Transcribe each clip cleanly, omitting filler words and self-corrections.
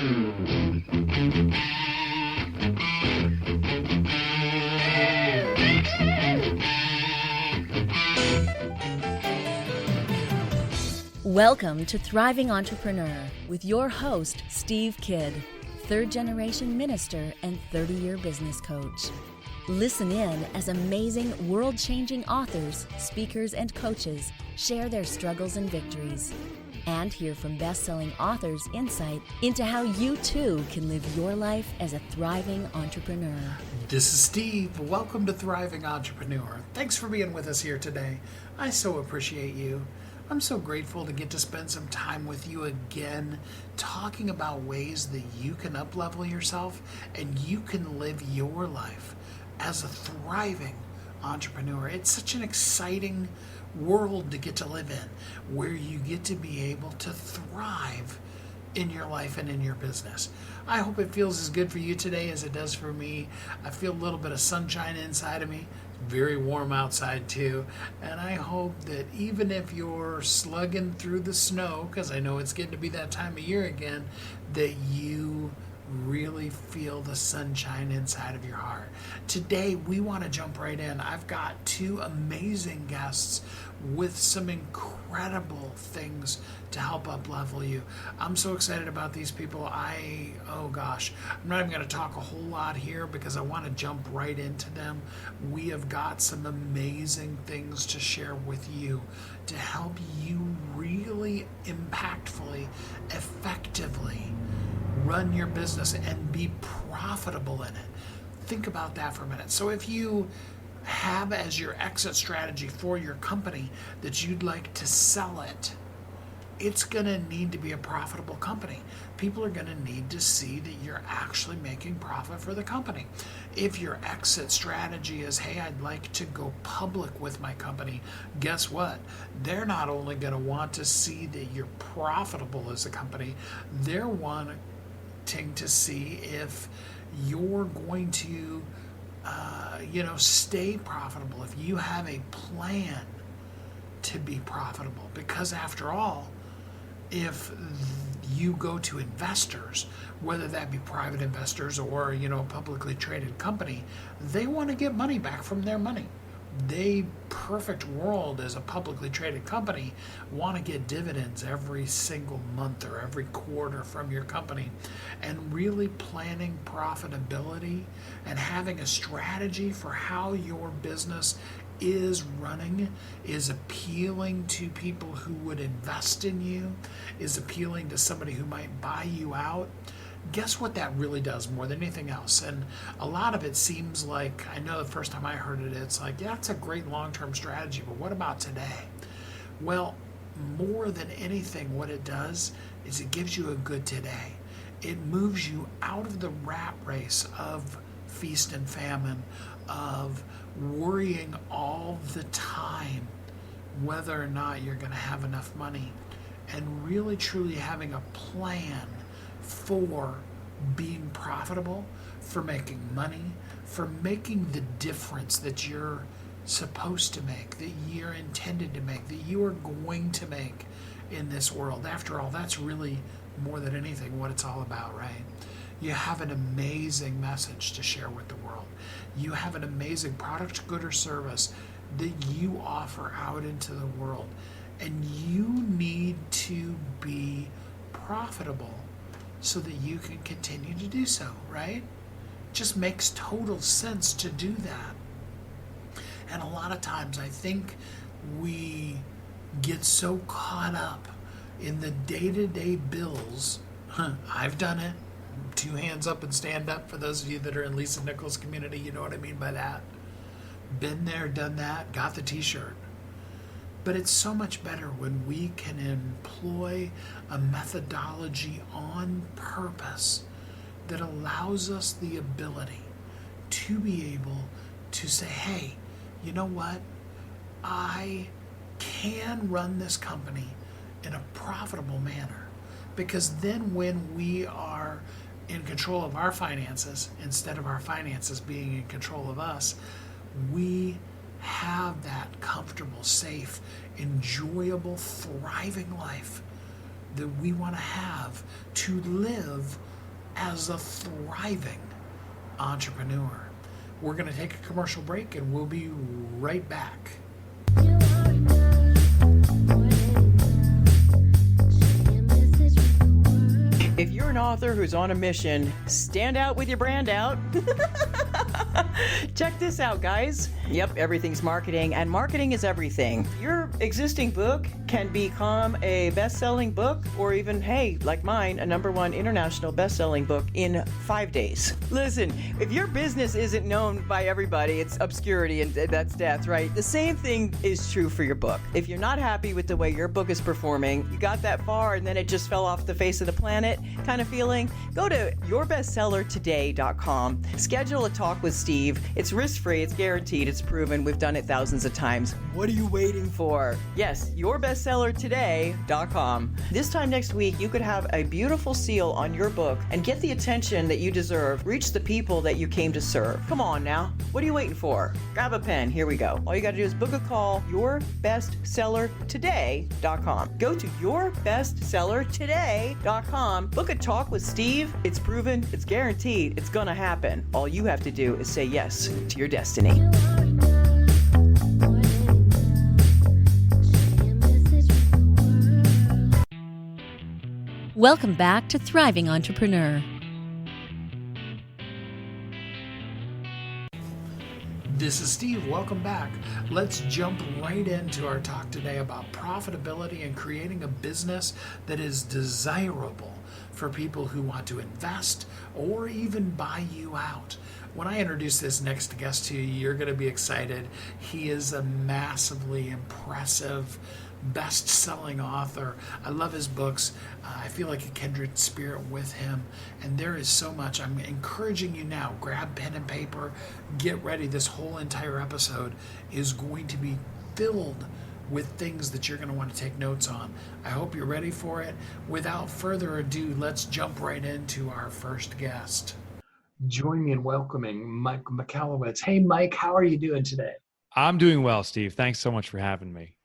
Welcome to Thriving Entrepreneur with your host, Steve Kidd, third-generation minister and 30-year business coach. Listen in as amazing, world-changing authors, speakers, and coaches share their struggles and victories. And hear from best-selling authors' insight into how you too can live your life as a thriving entrepreneur. This is Steve. Welcome to Thriving Entrepreneur. Thanks for being with us here today. I so appreciate you. I'm so grateful to get to spend some time with you again, talking about ways that you can up-level yourself and you can live your life as a thriving entrepreneur. It's such an exciting world to get to live in, where you get to be able to thrive in your life and in your business. I hope it feels as good for you today as it does for me. I feel a little bit of sunshine inside of me. Very warm outside too, and I hope that even if you're slugging through the snow, because I know it's getting to be that time of year again, that you really feel the sunshine inside of your heart. Today we want to jump right in. I've got two amazing guests with some incredible things to help up level you. I'm so excited about these people. I'm not even going to talk a whole lot here because I want to jump right into them. We have got some amazing things to share with you to help you really impactfully, effectively run your business and be profitable in it. Think about that for a minute. So if you have as your exit strategy for your company that you'd like to sell it, it's going to need to be a profitable company. People are going to need to see that you're actually making profit for the company. If your exit strategy is, hey, I'd like to go public with my company, guess what? They're not only going to want to see that you're profitable as a company, they're wanting to see if you're going to stay profitable, if you have a plan to be profitable. Because after all, if you go to investors, whether that be private investors or a publicly traded company, they want to get money back from their money. They, perfect world as a publicly traded company, want to get dividends every single month or every quarter from your company. And really planning profitability and having a strategy for how your business is running is appealing to people who would invest in you, is appealing to somebody who might buy you out. Guess what that really does more than anything else? And a lot of it seems like, I know the first time I heard it, it's like, yeah, it's a great long-term strategy, but what about today? Well, more than anything, what it does is it gives you a good today. It moves you out of the rat race of feast and famine, of worrying all the time whether or not you're going to have enough money, and really truly having a plan for being profitable, for making money, for making the difference that you're supposed to make, that you're intended to make, that you are going to make in this world. After all, that's really more than anything what it's all about, right? You have an amazing message to share with the world. You have an amazing product, good, or service that you offer out into the world. And you need to be profitable so that you can continue to do so, right? It just makes total sense to do that. And a lot of times I think we get so caught up in the day-to-day bills. I've done it. 2 hands up and stand up for those of you that are in Lisa Nichols' community. You know what I mean by that. Been there, done that, got the t-shirt. But it's so much better when we can employ a methodology on purpose that allows us the ability to be able to say, hey, you know what? I can run this company in a profitable manner. Because then when we are in control of our finances, instead of our finances being in control of us, we have that comfortable, safe, enjoyable, thriving life that we want to have to live as a thriving entrepreneur. We're going to take a commercial break and we'll be right back. If you're an author who's on a mission, stand out with your brand out. Check this out, guys. Yep, everything's marketing, and marketing is everything. Your existing book can become a best-selling book, or even, hey, like mine, a #1 international best-selling book in 5 days. Listen, if your business isn't known by everybody, it's obscurity, and that's death, right? The same thing is true for your book. If you're not happy with the way your book is performing, you got that far and then it just fell off the face of the planet kind of feeling, go to yourbestsellertoday.com. Schedule a talk with Steve. It's risk-free, it's guaranteed, it's proven. We've done it thousands of times. What are you waiting for? Yes, yourbestsellertoday.com. This time next week, you could have a beautiful seal on your book and get the attention that you deserve. Reach the people that you came to serve. Come on now. What are you waiting for? Grab a pen. Here we go. All you got to do is book a call, yourbestsellertoday.com. Go to yourbestsellertoday.com. Book a talk with Steve. It's proven, it's guaranteed, it's gonna happen. All you have to do is say yes to your destiny. Welcome back to Thriving Entrepreneur. This is Steve. Welcome back. Let's jump right into our talk today about profitability and creating a business that is desirable for people who want to invest or even buy you out. When I introduce this next guest to you, you're going to be excited. He is a massively impressive best-selling author. I love his books. I feel like a kindred spirit with him, and there is so much. I'm encouraging you now, grab pen and paper, get ready. This whole entire episode is going to be filled with things that you're going to want to take notes on. I hope you're ready for it. Without further ado, let's jump right into our first guest. Join me in welcoming Mike Michalowicz. Hey, Mike, how are you doing today? I'm doing well, Steve. Thanks so much for having me.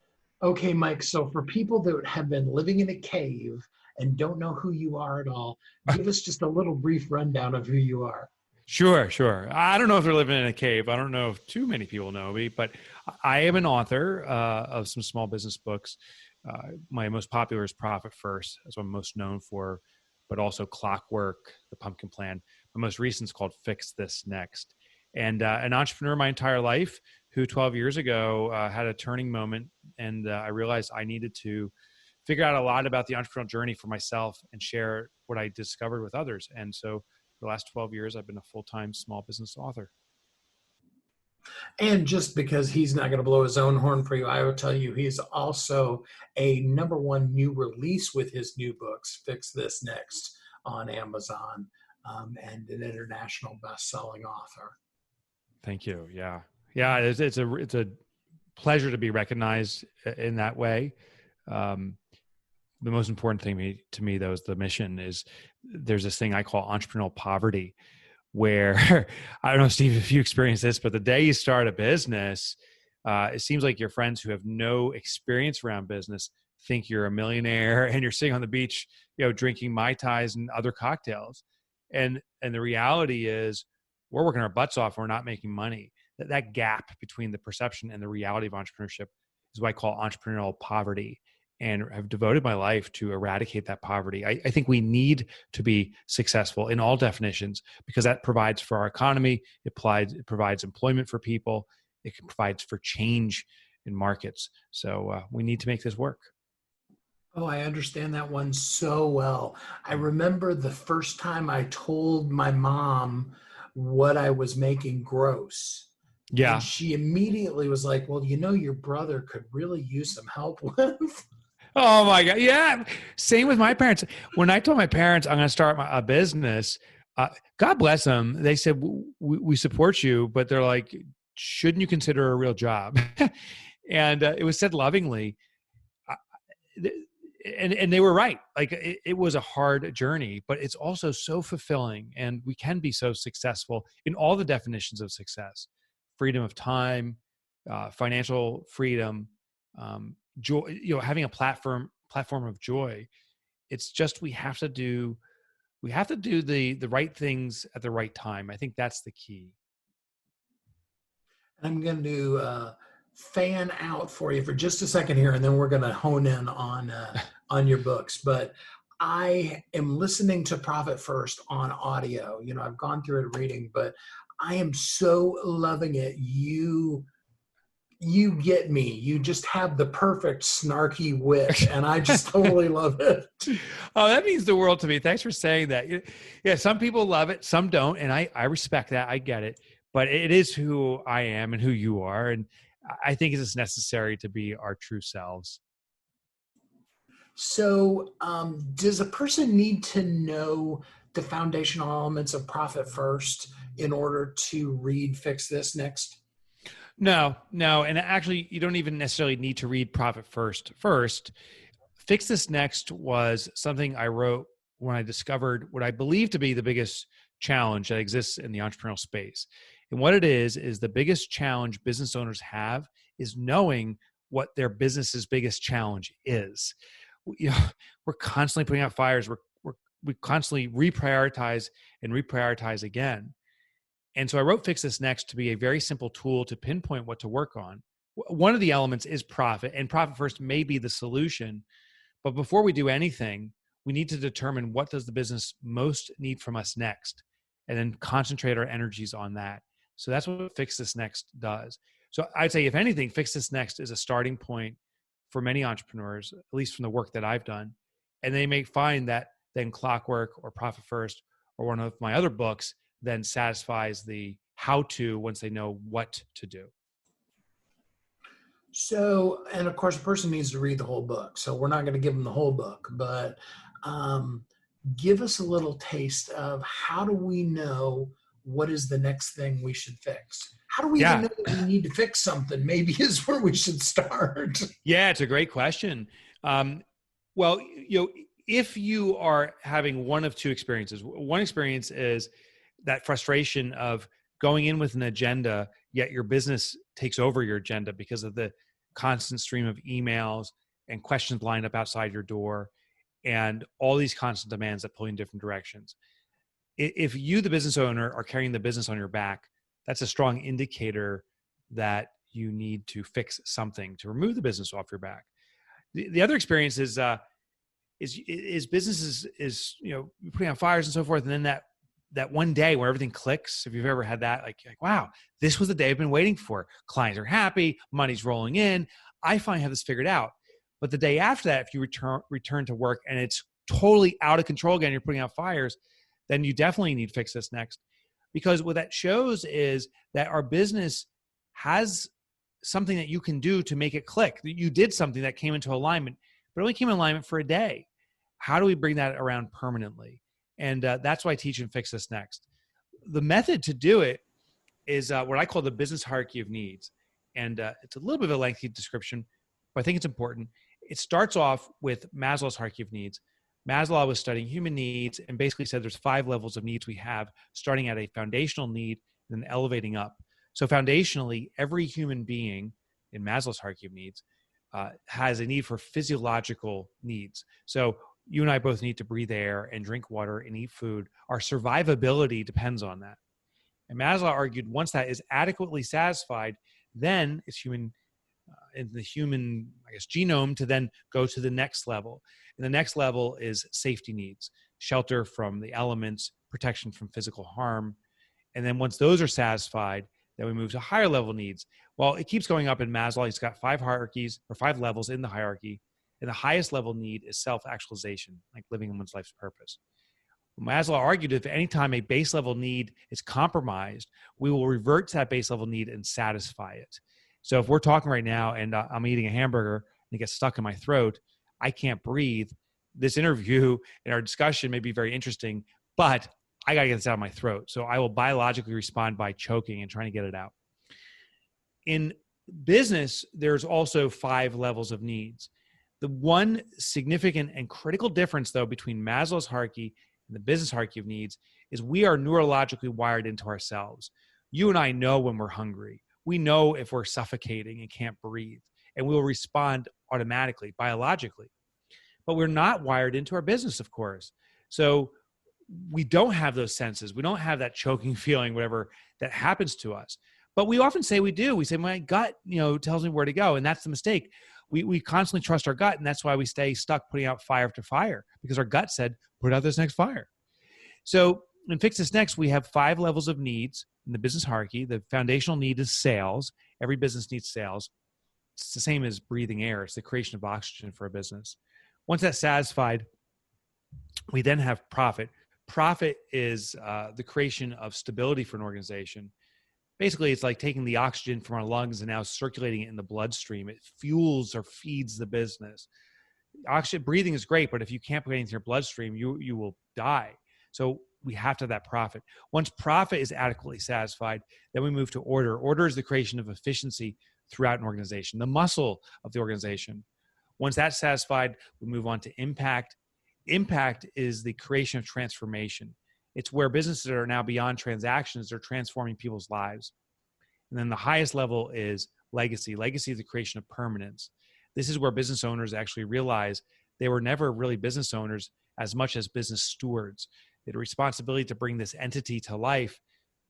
Okay, Mike, so for people that have been living in a cave and don't know who you are at all, give us just a little brief rundown of who you are. Sure. I don't know if they're living in a cave. I don't know if too many people know me, but I am an author of some small business books. My most popular is Profit First. That's what I'm most known for, but also Clockwork, The Pumpkin Plan. My most recent is called Fix This Next. And an entrepreneur my entire life who 12 years ago had a turning moment, and I realized I needed to figure out a lot about the entrepreneurial journey for myself and share what I discovered with others. And so for the last 12 years, I've been a full-time small business author. And just because he's not going to blow his own horn for you, I will tell you he's also a #1 new release with his new books, Fix This Next, on Amazon, and an international best-selling author. Thank you. Yeah. It's a pleasure to be recognized in that way. The most important thing to me, though, is the mission. Is there's this thing I call entrepreneurial poverty, where I don't know, Steve, if you experience this, but the day you start a business, it seems like your friends who have no experience around business think you're a millionaire and you're sitting on the beach, drinking Mai Tais and other cocktails. And the reality is we're working our butts off and we're not making money. That gap between the perception and the reality of entrepreneurship is what I call entrepreneurial poverty, and have devoted my life to eradicate that poverty. I think we need to be successful in all definitions because that provides for our economy. It provides employment for people. It provides for change in markets. So we need to make this work. Oh, I understand that one so well. I remember the first time I told my mom what I was making gross. Yeah. And she immediately was like, well, your brother could really use some help with. Oh my God. Yeah. Same with my parents. When I told my parents I'm going to start a business, God bless them. They said, we support you, but they're like, shouldn't you consider a real job? And it was said lovingly. And they were right. Like it was a hard journey, but it's also so fulfilling, and we can be so successful in all the definitions of success: freedom of time, financial freedom, joy. Having a platform of joy. It's just we have to we have to do the right things at the right time. I think that's the key. I'm going to fan out for you for just a second here, and then we're going to hone in on your books. But I am listening to Profit First on audio. I've gone through it reading, but I am so loving it. You get me. You just have the perfect snarky wit, and I just totally love it. Oh, that means the world to me. Thanks for saying that. Yeah, some people love it, some don't, and I respect that. I get it. But it is who I am and who you are, and I think it's necessary to be our true selves. So, does a person need to know the foundational elements of Profit First in order to read Fix This Next? No. And actually, you don't even necessarily need to read Profit First. Fix This Next was something I wrote when I discovered what I believe to be the biggest challenge that exists in the entrepreneurial space. And what it is the biggest challenge business owners have is knowing what their business's biggest challenge is. We're constantly putting out fires. We constantly reprioritize and reprioritize again. And so I wrote Fix This Next to be a very simple tool to pinpoint what to work on. One of the elements is profit, and Profit First may be the solution. But before we do anything, we need to determine what does the business most need from us next, and then concentrate our energies on that. So that's what Fix This Next does. So I'd say, if anything, Fix This Next is a starting point for many entrepreneurs, at least from the work that I've done. And they may find that then Clockwork or Profit First or one of my other books then satisfies the how-to once they know what to do. So, and of course, a person needs to read the whole book. So we're not going to give them the whole book, but give us a little taste of how do we know what is the next thing we should fix? How do we even know that we need to fix something? Maybe is where we should start. Yeah, it's a great question. Well, if you are having one of two experiences, one experience is that frustration of going in with an agenda, yet your business takes over your agenda because of the constant stream of emails and questions lined up outside your door and all these constant demands that pull you in different directions. If you, the business owner, are carrying the business on your back, that's a strong indicator that you need to fix something to remove the business off your back. The other experience is businesses is putting out fires and so forth, and then that one day where everything clicks. If you've ever had that, like wow, this was the day I've been waiting for. Clients are happy, money's rolling in. I finally have this figured out. But the day after that, if you return to work and it's totally out of control again, you're putting out fires, then you definitely need to Fix This Next. Because what that shows is that our business has something that you can do to make it click. You did something that came into alignment, but it only came in alignment for a day. How do we bring that around permanently? And that's why I teach and Fix This Next. The method to do it is what I call the business hierarchy of needs. And it's a little bit of a lengthy description, but I think it's important. It starts off with Maslow's hierarchy of needs. Maslow was studying human needs and basically said there's 5 levels of needs we have, starting at a foundational need and then elevating up. So foundationally, every human being in Maslow's hierarchy of needs has a need for physiological needs. So you and I both need to breathe air and drink water and eat food. Our survivability depends on that. And Maslow argued once that is adequately satisfied, then it's human in the human, genome to then go to the next level. And the next level is safety needs, shelter from the elements, protection from physical harm. And then once those are satisfied, then we move to higher level needs. Well, it keeps going up in Maslow. He's got 5 hierarchies or 5 levels in the hierarchy. And the highest level need is self-actualization, like living in one's life's purpose. Maslow argued if any time a base level need is compromised, we will revert to that base level need and satisfy it. So if we're talking right now and I'm eating a hamburger and it gets stuck in my throat, I can't breathe. This interview and our discussion may be very interesting, but I got to get this out of my throat. So I will biologically respond by choking and trying to get it out. In business, there's also 5 levels of needs. The one significant and critical difference, though, between Maslow's hierarchy and the business hierarchy of needs is we are neurologically wired into ourselves. You and I know when we're hungry. We know if we're suffocating and can't breathe, and we'll respond automatically, biologically. But we're not wired into our business, of course. So we don't have those senses. We don't have that choking feeling, whatever that happens to us. But we often say we do. We say, my gut, tells me where to go. And that's the mistake. We constantly trust our gut. And that's why we stay stuck putting out fire after fire, because our gut said, put out this next fire. So in Fix This Next, we have 5 levels of needs in the business hierarchy. The foundational need is sales. Every business needs sales. It's the same as breathing air. It's the creation of oxygen for a business. Once that's satisfied, we then have profit. Profit is the creation of stability for an organization. Basically, it's like taking the oxygen from our lungs and now circulating it in the bloodstream. It fuels or feeds the business. Oxygen breathing is great, but if you can't put it into your bloodstream, you will die. So we have to have that profit. Once profit is adequately satisfied, then we move to order. Order is the creation of efficiency throughout an organization, the muscle of the organization. Once that's satisfied, we move on to impact. Impact is the creation of transformation. It's where businesses are now beyond transactions, they're transforming people's lives. And then the highest level is legacy. Legacy is the creation of permanence. This is where business owners actually realize they were never really business owners as much as business stewards. They had a responsibility to bring this entity to life,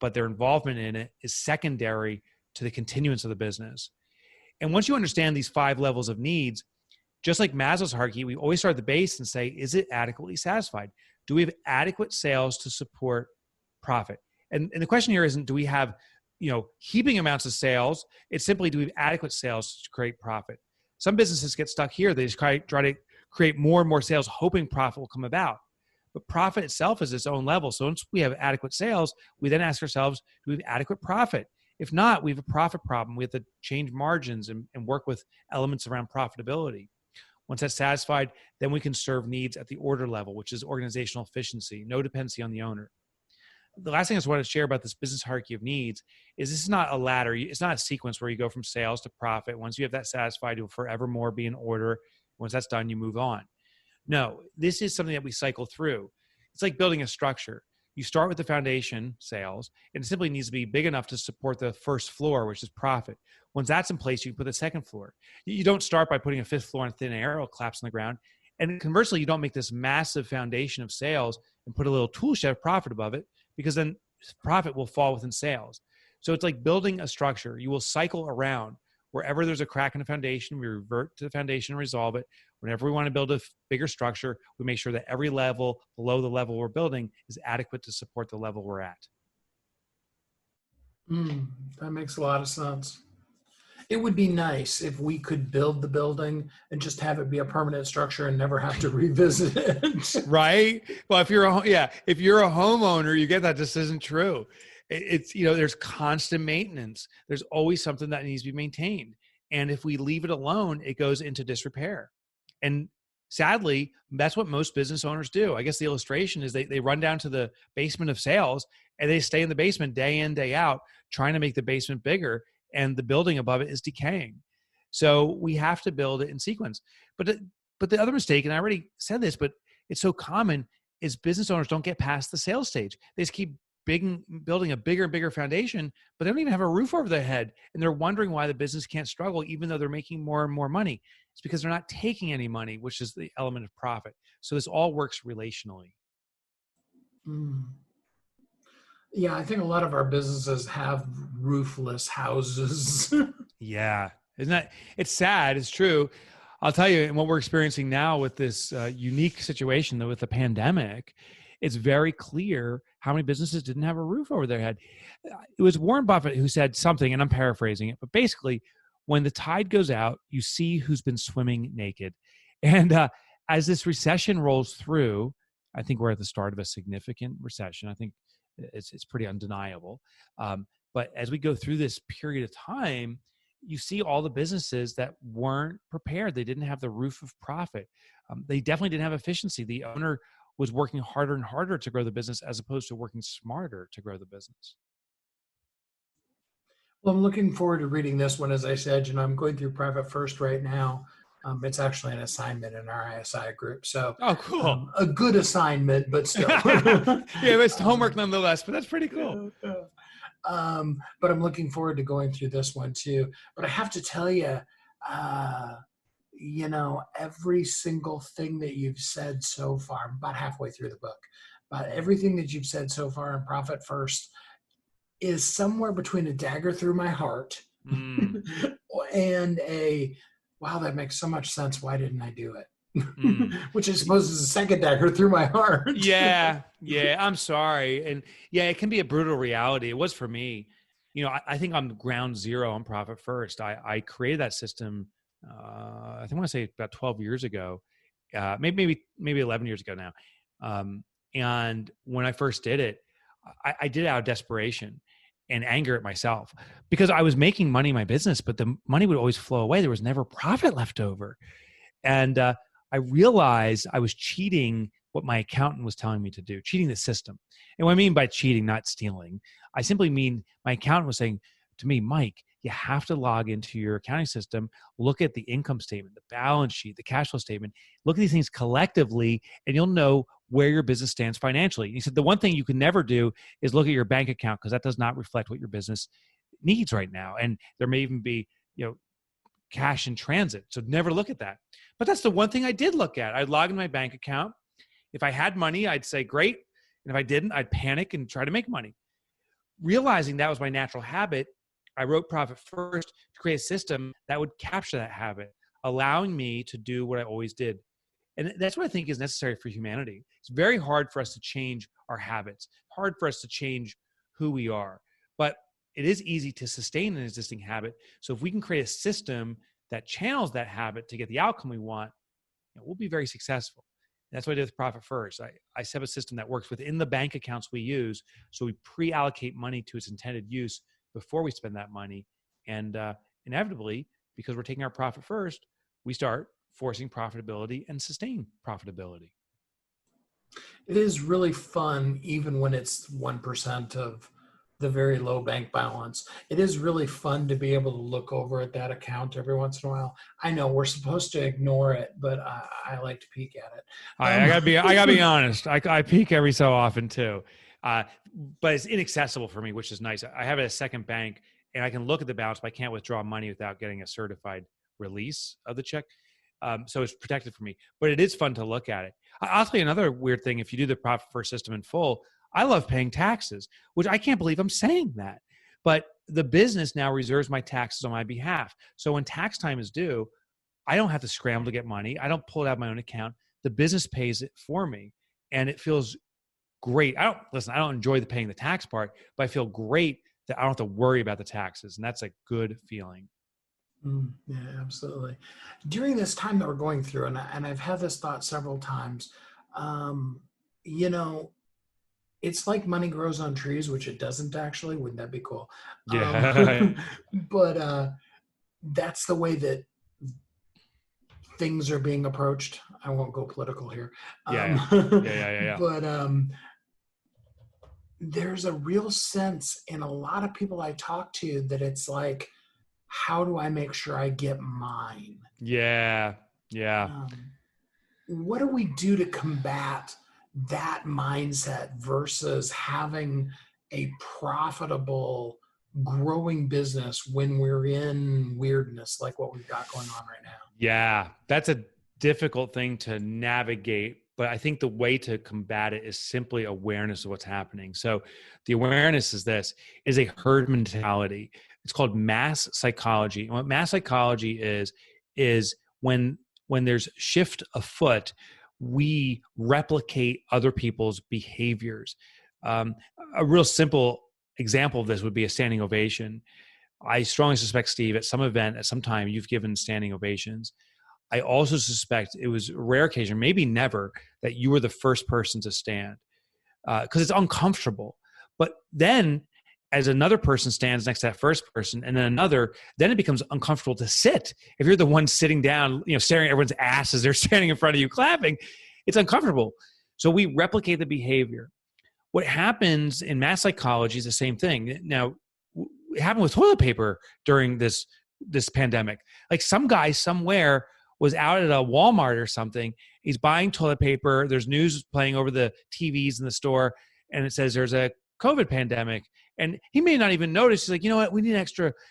but their involvement in it is secondary to the continuance of the business. And once you understand these 5 levels of needs, just like Maslow's hierarchy, we always start at the base and say, is it adequately satisfied? Do we have adequate sales to support profit? And the question here isn't, do we have, heaping amounts of sales? It's simply, do we have adequate sales to create profit? Some businesses get stuck here. They just try to create more and more sales, hoping profit will come about. But profit itself is its own level. So once we have adequate sales, we then ask ourselves, do we have adequate profit? If not, we have a profit problem. We have to change margins and work with elements around profitability. Once that's satisfied, then we can serve needs at the order level, which is organizational efficiency, no dependency on the owner. The last thing I just want to share about this business hierarchy of needs is this is not a ladder. It's not a sequence where you go from sales to profit. Once you have that satisfied, you'll forevermore be in order. Once that's done, you move on. No, this is something that we cycle through. It's like building a structure. You start with the foundation, sales, and it simply needs to be big enough to support the first floor, which is profit. Once that's in place, you can put the second floor. You don't start by putting a 5th floor in thin air, it'll collapse on the ground. And conversely, you don't make this massive foundation of sales and put a little tool shed of profit above it, because then profit will fall within sales. So it's like building a structure. You will cycle around. Wherever there's a crack in the foundation, we revert to the foundation and resolve it. Whenever we want to build a bigger structure, we make sure that every level below the level we're building is adequate to support the level we're at. That makes a lot of sense. It would be nice if we could build the building and just have it be a permanent structure and never have to revisit it. Right? Well, if you're a homeowner, you get that this isn't true. It's, there's constant maintenance. There's always something that needs to be maintained. And if we leave it alone, it goes into disrepair. And sadly, that's what most business owners do. I guess the illustration is they run down to the basement of sales and they stay in the basement day in, day out, trying to make the basement bigger, and the building above it is decaying. So we have to build it in sequence. But the other mistake, and I already said this, but it's so common, is business owners don't get past the sales stage. They just keep building a bigger and bigger foundation, but they don't even have a roof over their head. And they're wondering why the business can't struggle, even though they're making more and more money. It's because they're not taking any money, which is the element of profit. So this all works relationally. Yeah, I think a lot of our businesses have roofless houses. Yeah. Isn't that, it's sad. It's true. I'll tell you, and what we're experiencing now with this unique situation, though, with the pandemic, it's very clear how many businesses didn't have a roof over their head. It was Warren Buffett who said something, and I'm paraphrasing it, but basically, when the tide goes out, you see who's been swimming naked. And as this recession rolls through, I think we're at the start of a significant recession. I think it's pretty undeniable. But as we go through this period of time, you see all the businesses that weren't prepared. They didn't have the roof of profit. They definitely didn't have efficiency. The owner was working harder and harder to grow the business as opposed to working smarter to grow the business. Well, I'm looking forward to reading this one. As I said, I'm going through Private First right now. It's actually an assignment in our ISI group. So, oh, cool. A good assignment, but still. Yeah, it's homework nonetheless, but that's pretty cool. But I'm looking forward to going through this one too. But I have to tell you, every single thing that you've said so far, I'm about halfway through the book. about everything that you've said so far in Profit First is somewhere between a dagger through my heart Mm. and a, wow, that makes so much sense. Why didn't I do it? Mm. Which I suppose is a second dagger through my heart. Yeah. I'm sorry. And yeah, it can be a brutal reality. It was for me. I think on ground zero on Profit First, I created that system. I think I want to say about 12 years ago, maybe 11 years ago now. And when I first did it, I did it out of desperation and anger at myself because I was making money in my business, but the money would always flow away. There was never profit left over. And I realized I was cheating what my accountant was telling me to do, cheating the system. And what I mean by cheating, not stealing, I simply mean my accountant was saying to me, Mike, you have to log into your accounting system, look at the income statement, the balance sheet, the cash flow statement, look at these things collectively, and you'll know where your business stands financially. He said, the one thing you can never do is look at your bank account because that does not reflect what your business needs right now. And there may even be, cash in transit. So never look at that. But that's the one thing I did look at. I'd log in my bank account. If I had money, I'd say, great. And if I didn't, I'd panic and try to make money. Realizing that was my natural habit, I wrote Profit First to create a system that would capture that habit, allowing me to do what I always did. And that's what I think is necessary for humanity. It's very hard for us to change our habits, hard for us to change who we are. But it is easy to sustain an existing habit. So if we can create a system that channels that habit to get the outcome we want, we'll be very successful. And that's what I did with Profit First. I set up a system that works within the bank accounts we use. So we pre-allocate money to its intended use before we spend that money. And inevitably, because we're taking our profit first, we start forcing profitability and sustain profitability. It is really fun, even when it's 1% of the very low bank balance. It is really fun to be able to look over at that account every once in a while. I know we're supposed to ignore it, but I like to peek at it. I gotta be honest. I peek every so often too, but it's inaccessible for me, which is nice. I have a second bank, and I can look at the balance, but I can't withdraw money without getting a certified release of the check. So it's protected for me, but it is fun to look at it. I'll tell you another weird thing. If you do the Profit First system in full, I love paying taxes, which I can't believe I'm saying that. But the business now reserves my taxes on my behalf. So when tax time is due, I don't have to scramble to get money. I don't pull it out of my own account. The business pays it for me. And it feels great. I don't enjoy paying the tax part, but I feel great that I don't have to worry about the taxes. And that's a good feeling. Yeah, absolutely. During this time that we're going through, and I've had this thought several times, it's like money grows on trees, which it doesn't actually. Wouldn't that be cool? Yeah. But that's the way that things are being approached. I won't go political here. Yeah. But there's a real sense in a lot of people I talk to that it's like, how do I make sure I get mine? Yeah. What do we do to combat that mindset versus having a profitable, growing business when we're in weirdness like what we've got going on right now? Yeah, that's a difficult thing to navigate, but I think the way to combat it is simply awareness of what's happening. So the awareness is a herd mentality. It's called mass psychology. And what mass psychology is when there's shift afoot, we replicate other people's behaviors. A real simple example of this would be a standing ovation. I strongly suspect, Steve, at some event, at some time, you've given standing ovations. I also suspect it was a rare occasion, maybe never, that you were the first person to stand because it's uncomfortable. But then as another person stands next to that first person and then another, then it becomes uncomfortable to sit. If you're the one sitting down, staring at everyone's ass as they're standing in front of you clapping, it's uncomfortable. So we replicate the behavior. What happens in mass psychology is the same thing. Now, it happened with toilet paper during this pandemic. Like some guy somewhere was out at a Walmart or something. He's buying toilet paper. There's news playing over the TVs in the store, and it says there's a COVID pandemic. And he may not even notice. He's like, you know what? We need an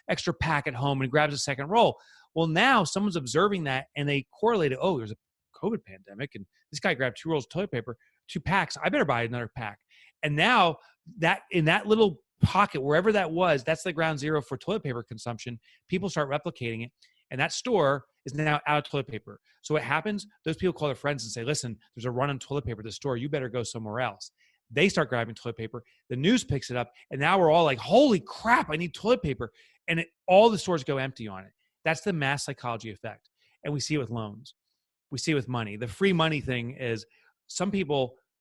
extra pack at home, and grabs a second roll. Well, now someone's observing that, and they correlate it. Oh, there's a COVID pandemic, and this guy grabbed 2 rolls of toilet paper. 2 packs. I better buy another pack. And now that in that little pocket, wherever that was, that's the ground zero for toilet paper consumption. People start replicating it. And that store is now out of toilet paper. So what happens? Those people call their friends and say, listen, there's a run on toilet paper at the store. You better go somewhere else. They start grabbing toilet paper. The news picks it up. And now we're all like, holy crap, I need toilet paper. And all the stores go empty on it. That's the mass psychology effect. And we see it with loans. We see it with money. The free money thing is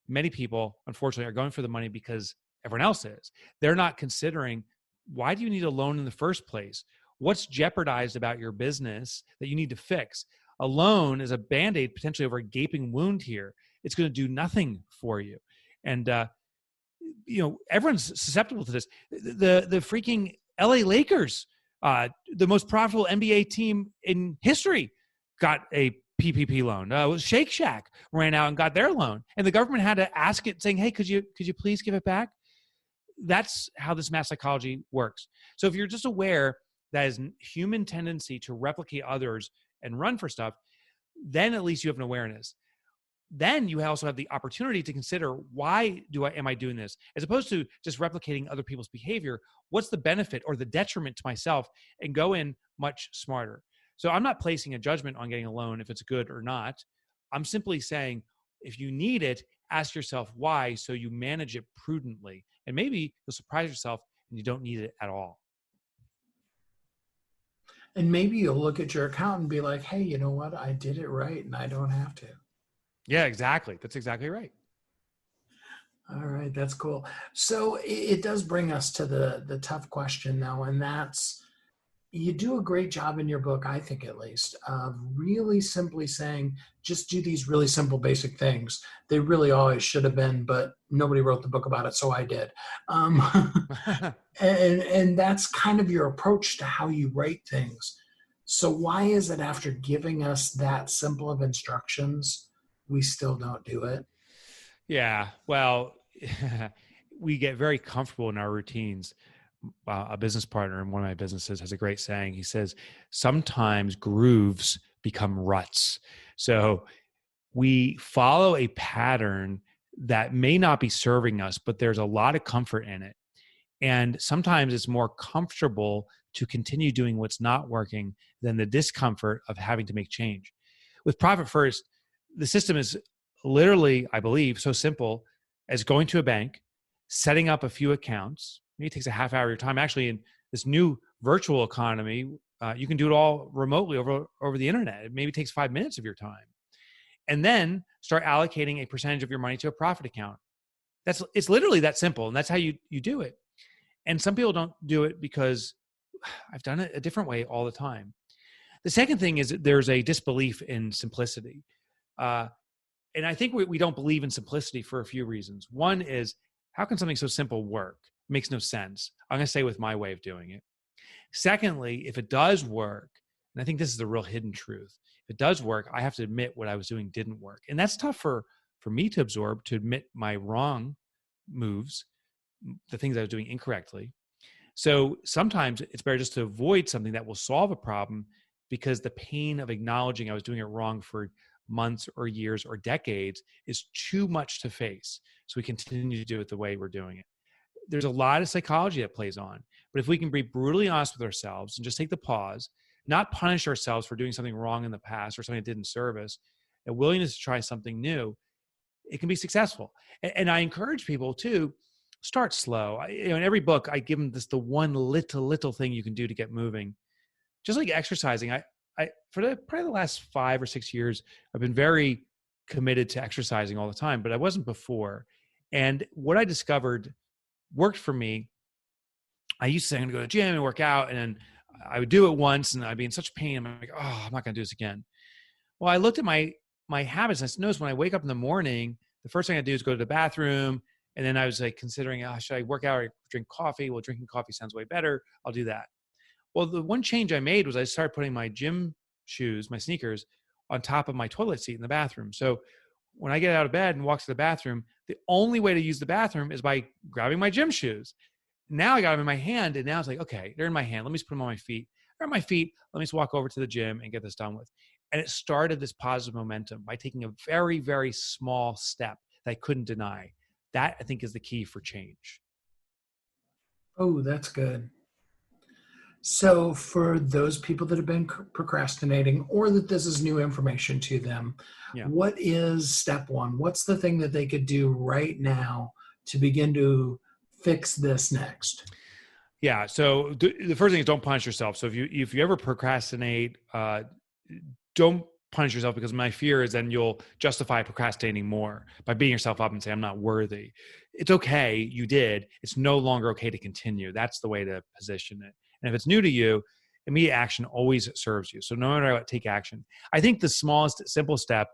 many people, unfortunately, are going for the money because everyone else is. They're not considering, why do you need a loan in the first place? What's jeopardized about your business that you need to fix? A loan is a Band-Aid potentially over a gaping wound here. It's going to do nothing for you. And, everyone's susceptible to this. The freaking LA Lakers, the most profitable NBA team in history, got a PPP loan. Shake Shack ran out and got their loan. And the government had to ask it saying, hey, could you please give it back? That's how this mass psychology works. So if you're just aware that is human tendency to replicate others and run for stuff, then at least you have an awareness. Then you also have the opportunity to consider, why am I doing this? As opposed to just replicating other people's behavior, what's the benefit or the detriment to myself, and go in much smarter. So I'm not placing a judgment on getting a loan if it's good or not. I'm simply saying, if you need it, ask yourself why, so you manage it prudently. And maybe you'll surprise yourself and you don't need it at all. And maybe you'll look at your account and be like, hey, you know what? I did it right and I don't have to. Yeah, exactly. That's exactly right. All right. That's cool. So it does bring us to the tough question now. And that's, you do a great job in your book, I think at least, of really simply saying, just do these really simple, basic things. They really always should have been, but nobody wrote the book about it, so I did. And that's kind of your approach to how you write things. So why is it, after giving us that simple of instructions, we still don't do it? Yeah, well, we get very comfortable in our routines. A business partner in one of my businesses has a great saying. He says, sometimes grooves become ruts. So we follow a pattern that may not be serving us, but there's a lot of comfort in it. And sometimes it's more comfortable to continue doing what's not working than the discomfort of having to make change. With Profit First, the system is literally, I believe, so simple as going to a bank, setting up a few accounts. Maybe it takes a half hour of your time. Actually, in this new virtual economy, you can do it all remotely over the internet. It maybe takes 5 minutes of your time. And then start allocating a percentage of your money to a profit account. It's literally that simple, and that's how you do it. And some people don't do it because I've done it a different way all the time. The second thing is there's a disbelief in simplicity. And I think we don't believe in simplicity for a few reasons. One is, how can something so simple work? It makes no sense. I'm going to say with my way of doing it. Secondly, if it does work, and I think this is the real hidden truth, if it does work, I have to admit what I was doing didn't work. And that's tough for me to absorb, to admit my wrong moves, the things I was doing incorrectly. So sometimes it's better just to avoid something that will solve a problem, because the pain of acknowledging I was doing it wrong for months or years or decades is too much to face. So we continue to do it the way we're doing it. There's a lot of psychology that plays on, but if we can be brutally honest with ourselves and just take the pause, not punish ourselves for doing something wrong in the past or something that didn't serve us, a willingness to try something new, it can be successful. And I encourage people to start slow. In every book, I give them the one little thing you can do to get moving. Just like exercising, I for probably the last 5 or 6 years, I've been very committed to exercising all the time, but I wasn't before. And what I discovered worked for me. I used to say I'm going to go to the gym and work out, and then I would do it once and I'd be in such pain. I'm like, oh, I'm not going to do this again. Well, I looked at my habits, and I noticed when I wake up in the morning, the first thing I do is go to the bathroom. And then I was like considering, should I work out or drink coffee? Well, drinking coffee sounds way better. I'll do that. Well, the one change I made was I started putting my gym shoes, my sneakers, on top of my toilet seat in the bathroom. So when I get out of bed and walk to the bathroom, the only way to use the bathroom is by grabbing my gym shoes. Now I got them in my hand, and now it's like, okay, they're in my hand. Let me just put them on my feet. They're on my feet. Let me just walk over to the gym and get this done with. And it started this positive momentum by taking a very, very small step that I couldn't deny. That, I think, is the key for change. Oh, that's good. So for those people that have been procrastinating, or that this is new information to them, Yeah. what is step one? What's the thing that they could do right now to begin to fix this next? Yeah. So the first thing is don't punish yourself. So if you ever procrastinate, don't punish yourself, because my fear is then you'll justify procrastinating more by beating yourself up and say, I'm not worthy. It's okay. You did. It's no longer okay to continue. That's the way to position it. And if it's new to you, immediate action always serves you. So no matter what, take action. I think the smallest, simple step,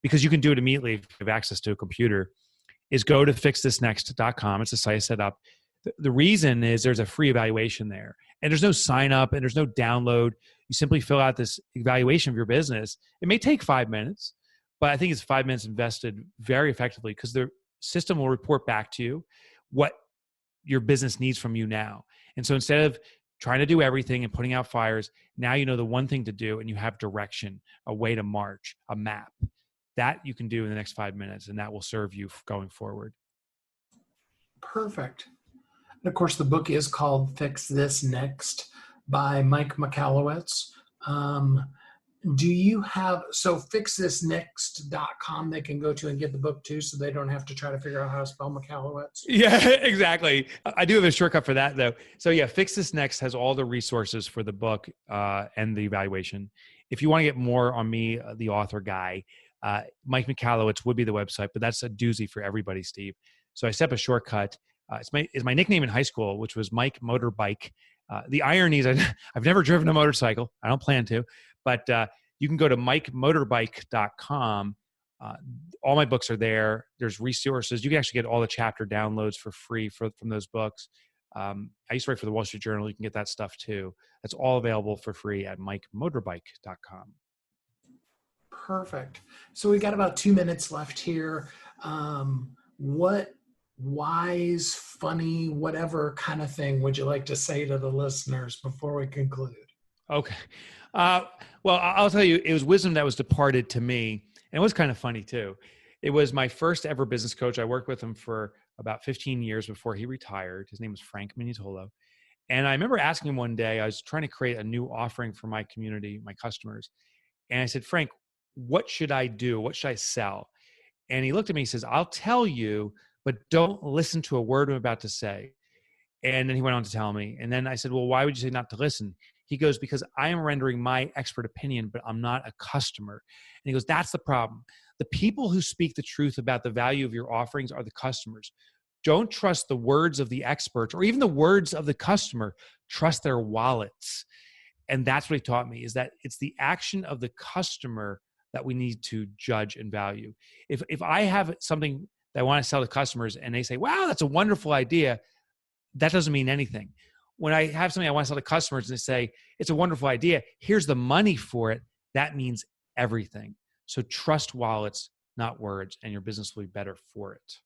because you can do it immediately if you have access to a computer, is go to fixthisnext.com. It's a site set up. The reason is there's a free evaluation there, and there's no sign up and there's no download. You simply fill out this evaluation of your business. It may take 5 minutes, but I think it's 5 minutes invested very effectively, because the system will report back to you what your business needs from you now. And so instead of trying to do everything and putting out fires, now you know the one thing to do, and you have direction, a way to march, a map. That you can do in the next 5 minutes, and that will serve you going forward. Perfect. And of course, the book is called Fix This Next by Mike Michalowicz. Do you have, so fixthisnext.com they can go to and get the book too, so they don't have to try to figure out how to spell Michalowicz? Yeah, exactly. I do have a shortcut for that though. So yeah, Fix This Next has all the resources for the book and the evaluation. If you want to get more on me, the author guy, Mike Michalowicz would be the website, but that's a doozy for everybody, Steve. So I set up a shortcut. It's my nickname in high school, which was Mike Motorbike. The irony is I've never driven a motorcycle. I don't plan to, but you can go to mikemotorbike.com. All my books are there. There's resources. You can actually get all the chapter downloads for free from those books. I used to write for the Wall Street Journal. You can get that stuff too. That's all available for free at mikemotorbike.com. Perfect. So we got about 2 minutes left here. What wise, funny, whatever kind of thing would you like to say to the listeners before we conclude? Okay. Well, I'll tell you, it was wisdom that was departed to me. And it was kind of funny too. It was my first ever business coach. I worked with him for about 15 years before he retired. His name was Frank Miniatolo. And I remember asking him one day, I was trying to create a new offering for my community, my customers. And I said, Frank, what should I do? What should I sell? And he looked at me, he says, I'll tell you, but don't listen to a word I'm about to say. And then he went on to tell me. And then I said, well, why would you say not to listen? He goes, because I am rendering my expert opinion, but I'm not a customer. And he goes, that's the problem. The people who speak the truth about the value of your offerings are the customers. Don't trust the words of the experts or even the words of the customer. Trust their wallets. And that's what he taught me, is that it's the action of the customer that we need to judge and value. If I have something that I want to sell to customers and they say, wow, that's a wonderful idea, that doesn't mean anything. When I have something I want to sell to customers and they say, it's a wonderful idea, here's the money for it, that means everything. So trust wallets, not words, and your business will be better for it.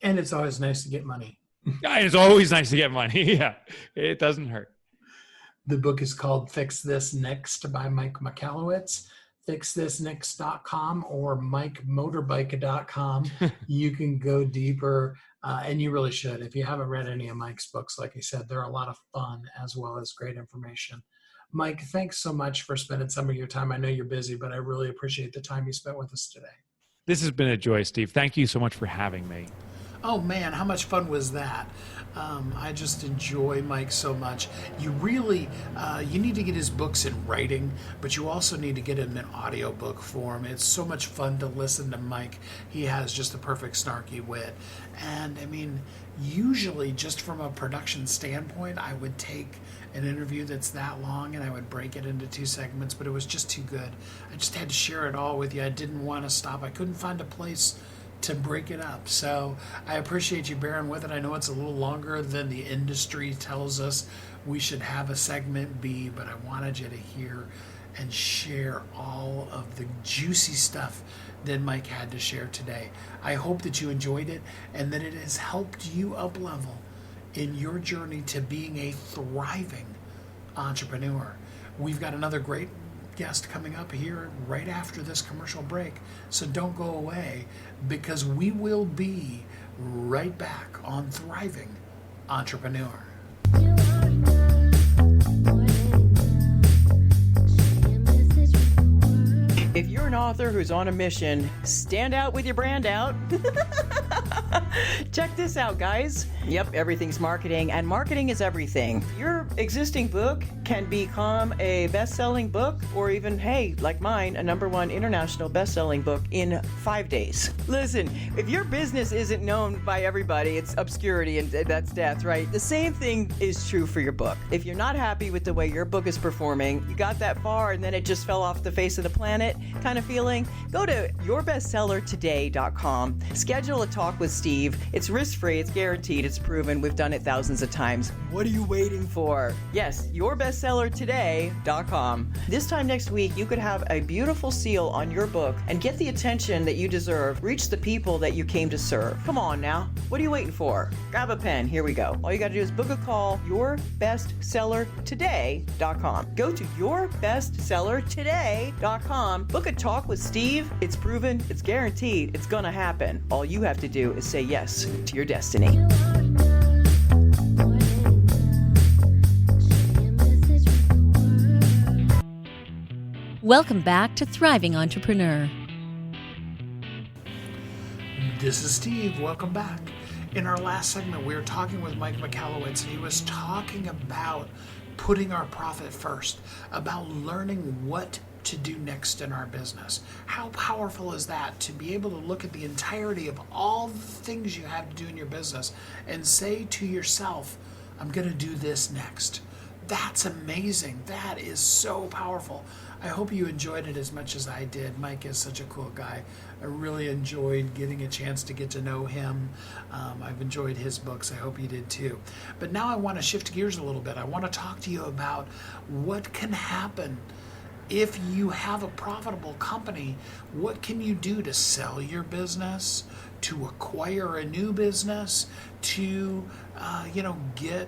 And it's always nice to get money. It's always nice to get money. Yeah, it doesn't hurt. The book is called Fix This Next by Mike Michalowicz. Fixthisnext.com or mikemotorbike.com. You can go deeper, and you really should. If you haven't read any of Mike's books, like he said, they're a lot of fun as well as great information. Mike, thanks so much for spending some of your time. I know you're busy, but I really appreciate the time you spent with us today. This has been a joy, Steve. Thank you so much for having me. Oh man, how much fun was that? I just enjoy Mike so much. You really, you need to get his books in writing, but you also need to get him in audiobook form. It's so much fun to listen to Mike. He has just the perfect snarky wit. And I mean, usually just from a production standpoint, I would take an interview that's that long and I would break it into 2 segments, but it was just too good. I just had to share it all with you. I didn't want to stop. I couldn't find a place to break it up. So I appreciate you bearing with it. I know it's a little longer than the industry tells us we should have a segment be, but I wanted you to hear and share all of the juicy stuff that Mike had to share today. I hope that you enjoyed it and that it has helped you up level in your journey to being a thriving entrepreneur. We've got another great guest coming up here right after this commercial break. So don't go away, because we will be right back on Thriving Entrepreneur. If you're an author who's on a mission, stand out with your brand out. Check this out, guys. Yep, everything's marketing, and marketing is everything. Your existing book can become a best-selling book, or even, hey, like mine, a #1 international best-selling book in 5 days. Listen, if your business isn't known by everybody, it's obscurity, and that's death, right? The same thing is true for your book. If you're not happy with the way your book is performing, you got that far and then it just fell off the face of the planet kind of feeling, go to yourbestsellertoday.com. Schedule a talk with Steve. It's risk-free, it's guaranteed, it's proven. We've done it thousands of times. What are you waiting for? Yes, yourbestsellertoday.com. This time next week, you could have a beautiful seal on your book and get the attention that you deserve. Reach the people that you came to serve. Come on now. What are you waiting for? Grab a pen. Here we go. All you got to do is book a call, yourbestsellertoday.com. Go to yourbestsellertoday.com. Book a talk with Steve. It's proven, it's guaranteed, it's gonna happen. All you have to do is say yes to your destiny. Welcome back to Thriving Entrepreneur. This is Steve. Welcome back. In our last segment, we were talking with Mike Michalowicz, and he was talking about putting our profit first, about learning what to do next in our business. How powerful is that, to be able to look at the entirety of all the things you have to do in your business and say to yourself, I'm going to do this next. That's amazing. That is so powerful. I hope you enjoyed it as much as I did. Mike is such a cool guy. I really enjoyed getting a chance to get to know him. I've enjoyed his books. I hope you did too. But now I want to shift gears a little bit. I want to talk to you about what can happen if you have a profitable company. What can you do to sell your business, to acquire a new business, to get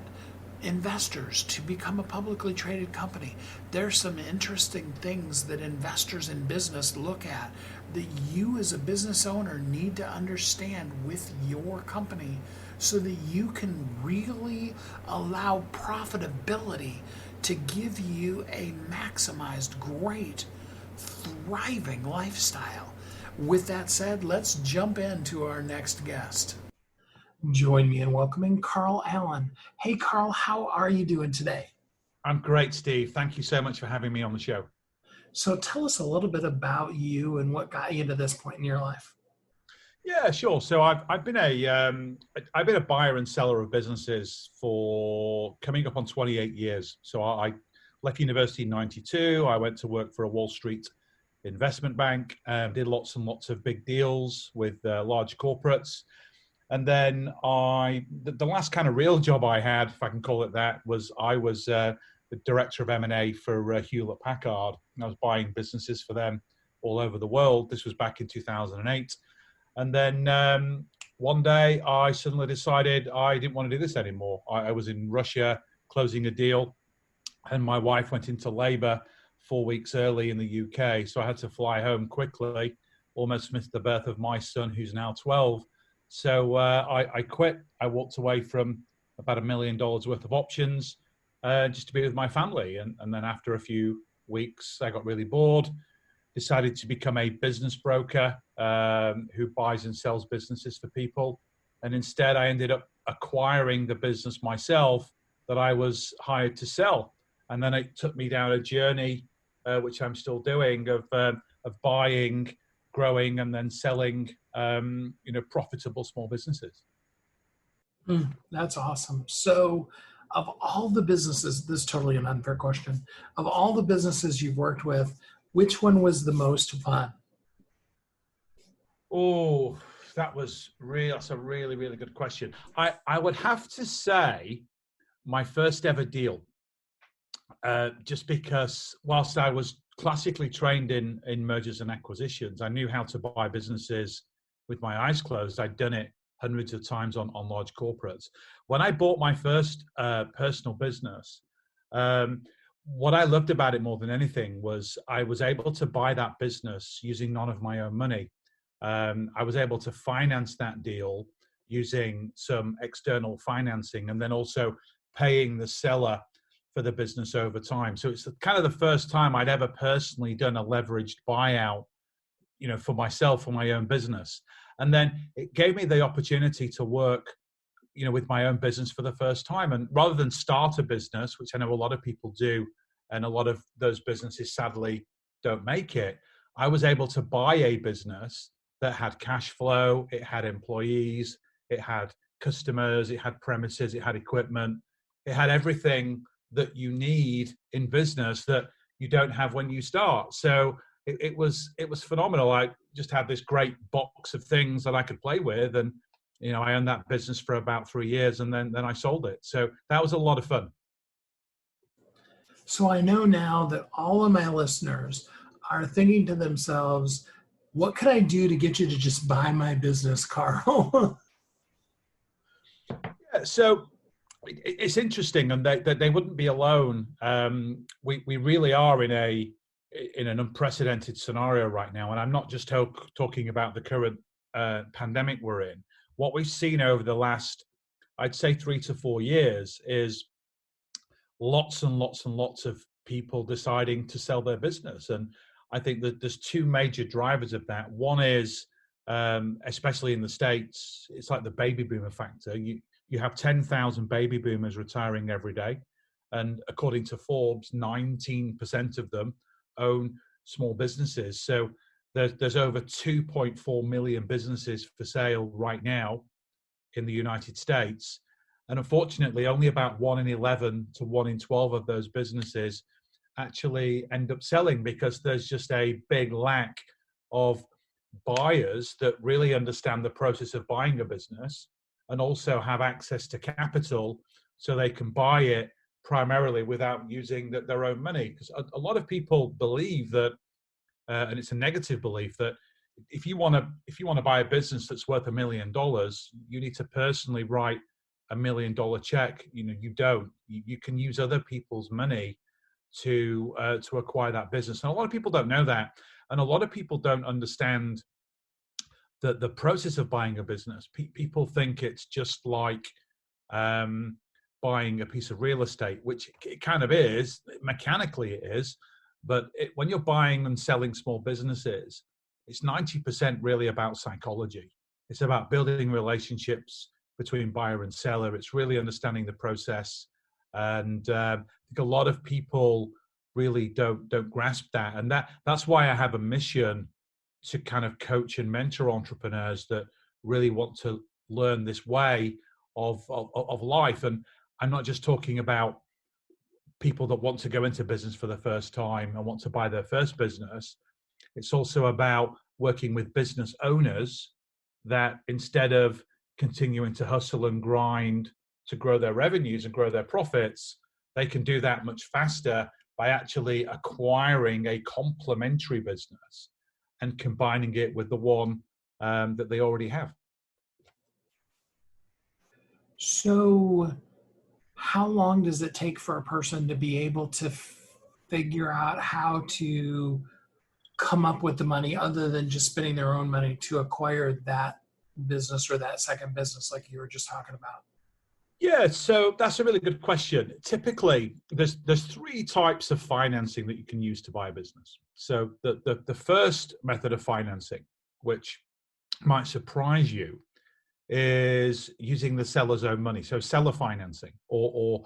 investors, to become a publicly traded company? There's some interesting things that investors in business look at that you as a business owner need to understand with your company, so that you can really allow profitability to give you a maximized, great, thriving lifestyle. With that said, let's jump into our next guest. Join me in welcoming Carl Allen. Hey, Carl, how are you doing today? I'm great, Steve. Thank you so much for having me on the show. So tell us a little bit about you and what got you to this point in your life. Yeah, sure. So I've been a buyer and seller of businesses for coming up on 28 years. So I left university in 92. I went to work for a Wall Street investment bank, did lots and lots of big deals with large corporates. And then the last kind of real job I had, if I can call it that, was I was the director of M&A for Hewlett Packard. And I was buying businesses for them all over the world. This was back in 2008. And then one day I suddenly decided I didn't want to do this anymore. I was in Russia closing a deal, and my wife went into labor 4 weeks early in the UK. So I had to fly home quickly, almost missed the birth of my son, who's now 12. So I quit. I walked away from about $1 million worth of options just to be with my family. And then after a few weeks, I got really bored, decided to become a business broker who buys and sells businesses for people. And instead, I ended up acquiring the business myself that I was hired to sell. And then it took me down a journey, which I'm still doing, of buying, growing, and then selling profitable small businesses. That's awesome. So of all the businesses, this is totally an unfair question, of all the businesses you've worked with, which one was the most fun? Oh, that's a really, really good question. I would have to say my first ever deal, just because whilst I was classically trained in mergers and acquisitions, I knew how to buy businesses with my eyes closed. I'd done it hundreds of times on large corporates. When I bought my first personal business, what I loved about it more than anything was I was able to buy that business using none of my own money. I was able to finance that deal using some external financing, and then also paying the seller for the business over time. So it's kind of the first time I'd ever personally done a leveraged buyout, for myself, for my own business. And then it gave me the opportunity to work, with my own business for the first time. And rather than start a business, which I know a lot of people do, and a lot of those businesses sadly don't make it, I was able to buy a business that had cash flow, it had employees, it had customers, it had premises, it had equipment, it had everything that you need in business that you don't have when you start. So it was phenomenal. I just had this great box of things that I could play with, and I owned that business for about 3 years, and then I sold it. So that was a lot of fun. So I know now that all of my listeners are thinking to themselves, what could I do to get you to just buy my business, Carl? Yeah, so it's interesting, and they wouldn't be alone. We really are in an unprecedented scenario right now, and I'm not just talking about the current pandemic we're in. What we've seen over the last, I'd say, 3 to 4 years is lots and lots and lots of people deciding to sell their business. And I think that there's 2 major drivers of that. One is, especially in the States, it's like the baby boomer factor. You have 10,000 baby boomers retiring every day. And according to Forbes, 19% of them own small businesses. So there's over 2.4 million businesses for sale right now in the United States. And unfortunately, only about 1 in 11 to 1 in 12 of those businesses actually end up selling, because there's just a big lack of buyers that really understand the process of buying a business and also have access to capital so they can buy it primarily without using their own money. Because a lot of people believe that, and it's a negative belief, that if you want to buy a business that's worth $1 million, you need to personally write $1 million check. You don't. You can use other people's money to acquire that business, and a lot of people don't know that, and a lot of people don't understand the process of buying a business. People think it's just like buying a piece of real estate, which it kind of is. Mechanically, it is. But when you're buying and selling small businesses, it's 90% really about psychology. It's about building relationships between buyer and seller. It's really understanding the process. And I think a lot of people really don't grasp that. And that's why I have a mission to kind of coach and mentor entrepreneurs that really want to learn this way of life. And I'm not just talking about people that want to go into business for the first time and want to buy their first business. It's also about working with business owners that, instead of continuing to hustle and grind to grow their revenues and grow their profits, they can do that much faster by actually acquiring a complementary business and combining it with the one that they already have. So how long does it take for a person to be able to figure out how to come up with the money other than just spending their own money to acquire that business or that second business like you were just talking about? Yeah, so that's a really good question. Typically, there's 3 types of financing that you can use to buy a business. So the first method of financing, which might surprise you, is using the seller's own money. So seller financing, or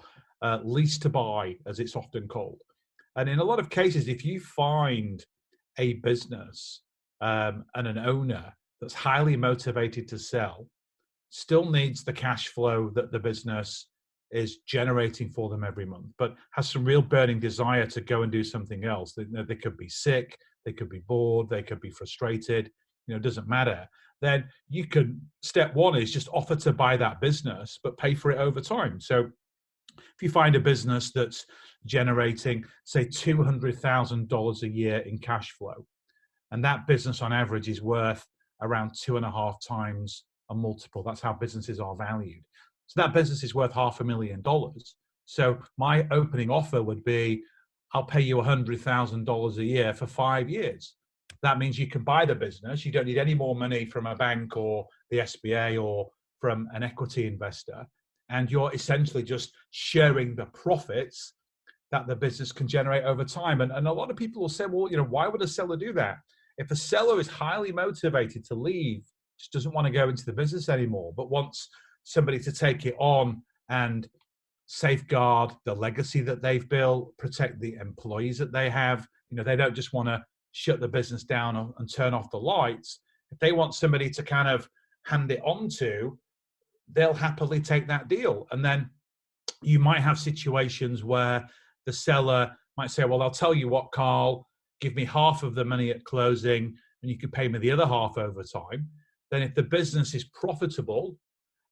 lease to buy, as it's often called. And in a lot of cases, if you find a business and an owner that's highly motivated to sell, still needs the cash flow that the business is generating for them every month, but has some real burning desire to go and do something else. They could be sick, they could be bored, they could be frustrated, it doesn't matter. Then you can, step 1 is just offer to buy that business, but pay for it over time. So if you find a business that's generating, say, $200,000 a year in cash flow, and that business on average is worth around 2.5 times a multiple. That's how businesses are valued. So that business is worth $500,000. So my opening offer would be, I'll pay you $100,000 a year for 5 years. That means you can buy the business. You don't need any more money from a bank or the SBA or from an equity investor. And you're essentially just sharing the profits that the business can generate over time. And a lot of people will say, well, why would a seller do that? If a seller is highly motivated to leave, just doesn't want to go into the business anymore, but wants somebody to take it on and safeguard the legacy that they've built, protect the employees that they have. They don't just want to shut the business down and turn off the lights. If they want somebody to kind of hand it on to, they'll happily take that deal. And then you might have situations where the seller might say, well, I'll tell you what, Carl, give me half of the money at closing and you can pay me the other half over time. Then if the business is profitable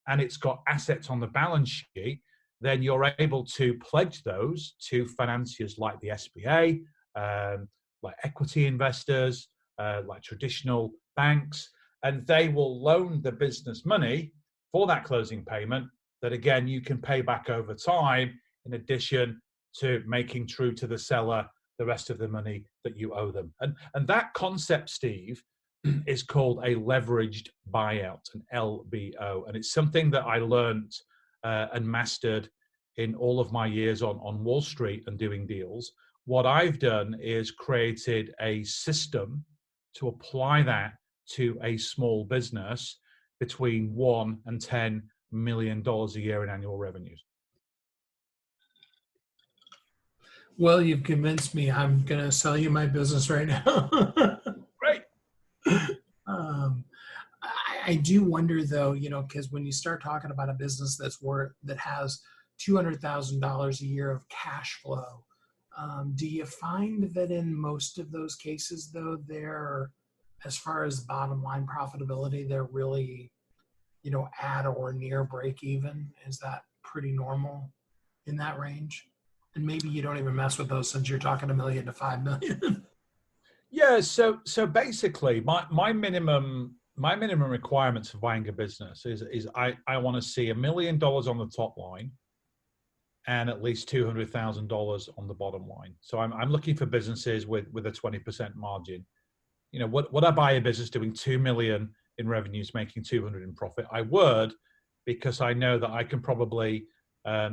and it's got assets on the balance sheet, then you're able to pledge those to financiers like the SBA, like equity investors, like traditional banks, and they will loan the business money for that closing payment that, again, you can pay back over time, in addition to making true to the seller the rest of the money that you owe them. And that concept, Steve, is called a leveraged buyout, an LBO. And it's something that I learned and mastered in all of my years on Wall Street and doing deals. What I've done is created a system to apply that to a small business between $1 and $10 million a year in annual revenues. Well, you've convinced me. I'm going to sell you my business right now. Great. I do wonder, though, because when you start talking about a business that has $200,000 a year of cash flow, do you find that in most of those cases, though, they're, as far as bottom line profitability, they're really, at or near break even? Is that pretty normal in that range? And maybe you don't even mess with those since you're talking $1 million to $5 million. Yeah. So basically, my minimum requirements for buying a business is I want to see $1 million on the top line and at least $200,000 on the bottom line. So I'm looking for businesses with a 20% margin. Would I buy a business doing 2 million in revenues, making 200 in profit? I would, because I know that I can probably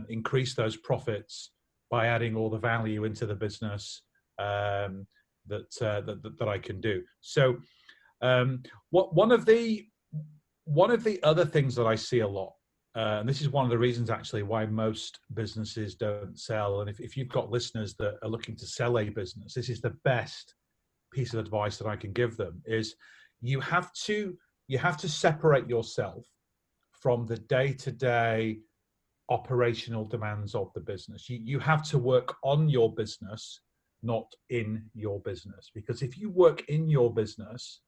increase those profits by adding all the value into the business that I can do. So one of the other things that I see a lot, and this is one of the reasons actually why most businesses don't sell. And if you've got listeners that are looking to sell a business, this is the best piece of advice that I can give them, is you have to separate yourself from the day-to-day operational demands of the business. You have to work on your business, not in your business. Because if you work in your business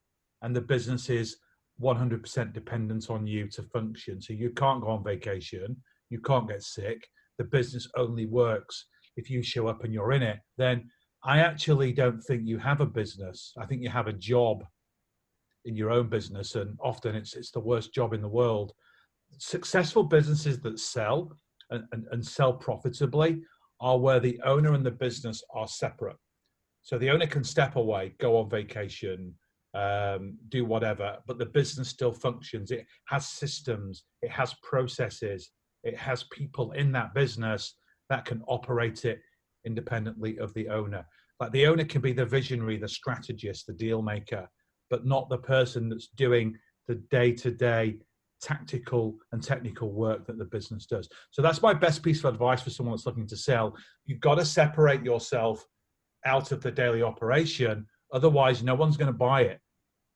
and the business is 100% dependent on you to function, so you can't go on vacation, you can't get sick, the business only works if you show up and you're in it, then I actually don't think you have a business. I think you have a job in your own business, and often it's the worst job in the world. Successful businesses that sell and sell profitably are where the owner and the business are separate. So the owner can step away, go on vacation, do whatever, but the business still functions. It has systems, it has processes, it has people in that business that can operate it independently of the owner. Like the owner can be the visionary, the strategist, the deal maker, but not the person that's doing the day-to-day tactical and technical work that the business does. So that's my best piece of advice for someone that's looking to sell. You've got to separate yourself out of the daily operation. Otherwise, no one's going to buy it.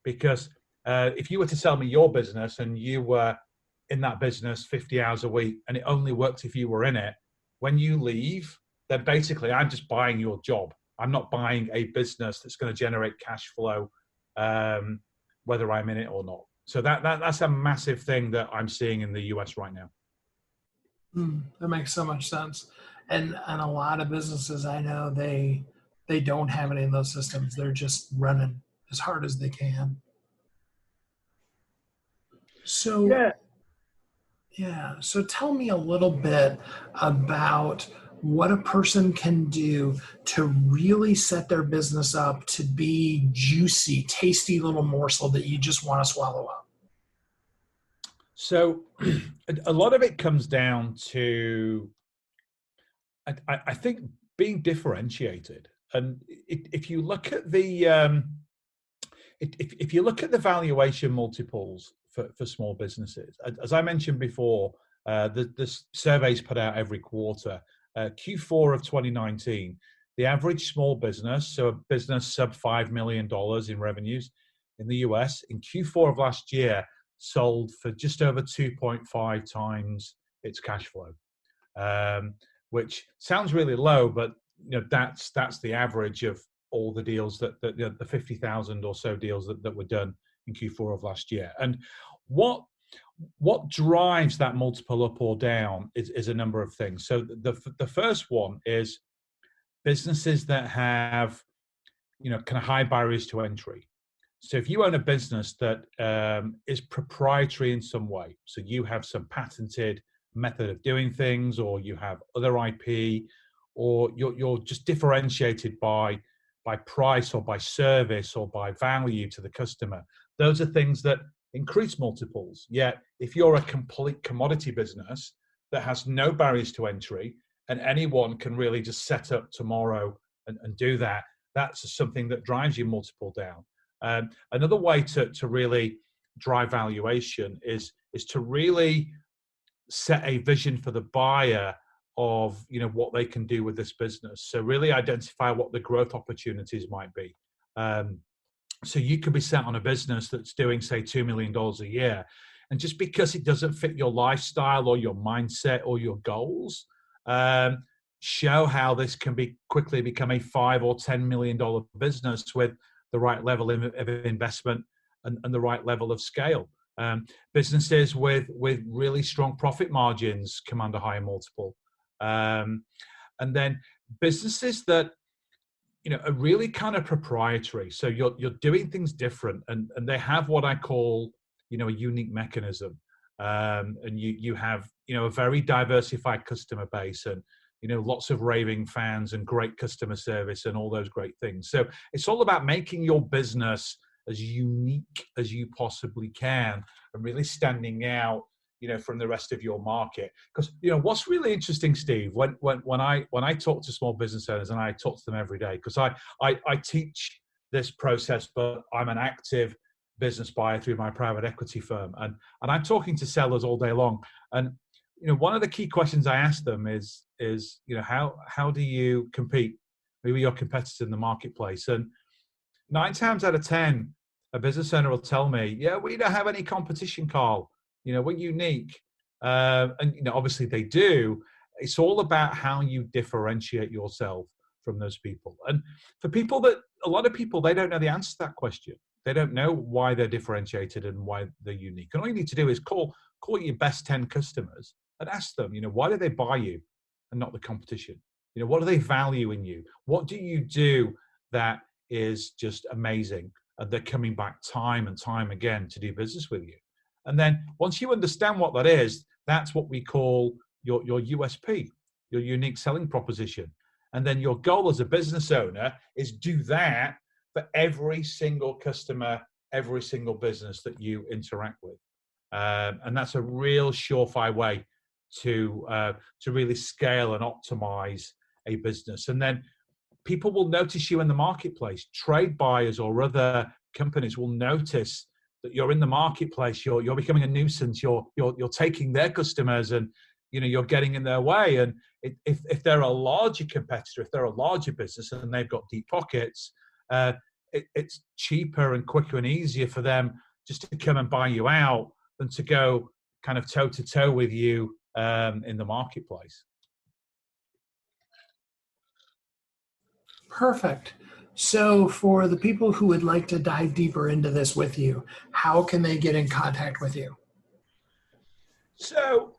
Because if you were to sell me your business and you were in that business 50 hours a week and it only worked if you were in it, when you leave, then basically I'm just buying your job. I'm not buying a business that's going to generate cash flow, whether I'm in it or not. So that's a massive thing that I'm seeing in the US right now. That makes so much sense. And a lot of businesses I know, they don't have any of those systems. They're just running as hard as they can. So yeah. So tell me a little bit about what a person can do to really set their business up to be juicy, tasty little morsel that you just want to swallow up? So a lot of it comes down to, I think, being differentiated. And if you look at the if you look at the valuation multiples for small businesses, as I mentioned before, the surveys put out every quarter. Q4 of 2019, the average small business, so a business sub $5 million in revenues in the US, in Q4 of last year, sold for just over 2.5 times its cash flow, which sounds really low, but that's the average of all the deals that the 50,000 or so deals that were done in Q4 of last year. And what drives that multiple up or down is a number of things. So the first one is businesses that have kind of high barriers to entry. So if you own a business that is proprietary in some way, so you have some patented method of doing things, or you have other IP, or you're just differentiated by price or by service or by value to the customer, those are things that increase multiples. Yet if you're a complete commodity business that has no barriers to entry and anyone can really just set up tomorrow and do that, that's something that drives your multiple down. Another way to really drive valuation is to really set a vision for the buyer of what they can do with this business. So really identify what the growth opportunities might be. So you could be sat on a business that's doing, say, $2 million a year, and just because it doesn't fit your lifestyle or your mindset or your goals, show how this can quickly become a $5 or $10 million business with the right level of investment and the right level of scale. Businesses with really strong profit margins command a higher multiple. And then businesses that are really kind of proprietary. So you're doing things different, and they have what I call a unique mechanism. And you have a very diversified customer base, and lots of raving fans and great customer service and all those great things. So it's all about making your business as unique as you possibly can and really standing out from the rest of your market. Because what's really interesting, Steve, when I talk to small business owners, and I talk to them every day, because I teach this process, but I'm an active business buyer through my private equity firm, and I'm talking to sellers all day long. And one of the key questions I ask them is how do you compete with your competitors in the marketplace? And 9 times out of 10, a business owner will tell me, yeah, we don't have any competition, Carl. We're unique. And obviously they do. It's all about how you differentiate yourself from those people. And for a lot of people, they don't know the answer to that question. They don't know why they're differentiated and why they're unique. And all you need to do is call your best 10 customers and ask them, why do they buy you and not the competition? What do they value in you? What do you do that is just amazing? And they're coming back time and time again to do business with you. And then once you understand what that is, that's what we call your USP, your unique selling proposition. And then your goal as a business owner is do that for every single customer, every single business that you interact with. And that's a real surefire way to really scale and optimize a business. And then people will notice you in the marketplace. Trade buyers or other companies will notice that you're in the marketplace. You're becoming a nuisance. You're taking their customers, and you're getting in their way. And if they're a larger competitor, if they're a larger business and they've got deep pockets, it's cheaper and quicker and easier for them just to come and buy you out than to go kind of toe to toe with you in the marketplace. Perfect. So for the people who would like to dive deeper into this with you, how can they get in contact with you? So